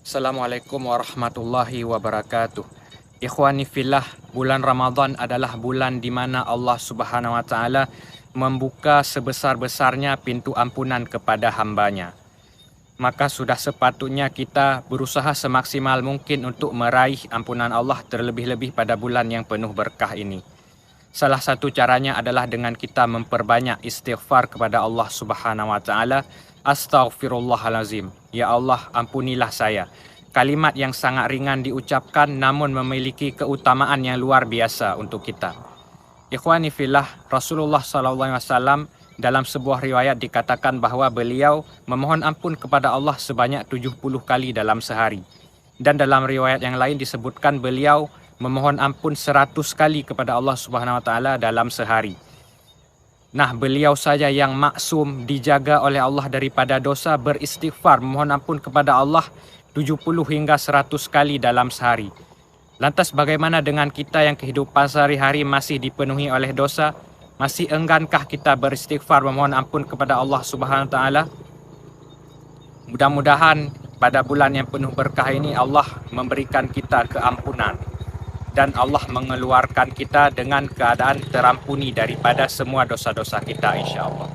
Assalamualaikum warahmatullahi wabarakatuh. Ikhwani fillah, bulan Ramadan adalah bulan di mana Allah Subhanahu wa taala membuka sebesar-besarnya pintu ampunan kepada hambanya. Maka sudah sepatutnya kita berusaha semaksimal mungkin untuk meraih ampunan Allah, terlebih-lebih pada bulan yang penuh berkah ini. Salah satu caranya adalah dengan kita memperbanyak istighfar kepada Allah Subhanahu wa taala. Astaghfirullahalazim. Ya Allah, ampunilah saya. Kalimat yang sangat ringan diucapkan namun memiliki keutamaan yang luar biasa untuk kita. Ikhwani fillah, Rasulullah SAW dalam sebuah riwayat dikatakan bahwa beliau memohon ampun kepada Allah sebanyak 70 kali dalam sehari. Dan dalam riwayat yang lain disebutkan beliau memohon ampun 100 kali kepada Allah Subhanahu wa taala dalam sehari. Nah, beliau saja yang maksum, dijaga oleh Allah daripada dosa, beristighfar, memohon ampun kepada Allah 70 hingga 100 kali dalam sehari. Lantas bagaimana dengan kita yang kehidupan sehari-hari masih dipenuhi oleh dosa? Masih enggankah kita beristighfar, memohon ampun kepada Allah Subhanahu wa taala? Mudah-mudahan pada bulan yang penuh berkah ini Allah memberikan kita keampunan dan Allah mengeluarkan kita dengan keadaan terampuni daripada semua dosa-dosa kita, insya Allah.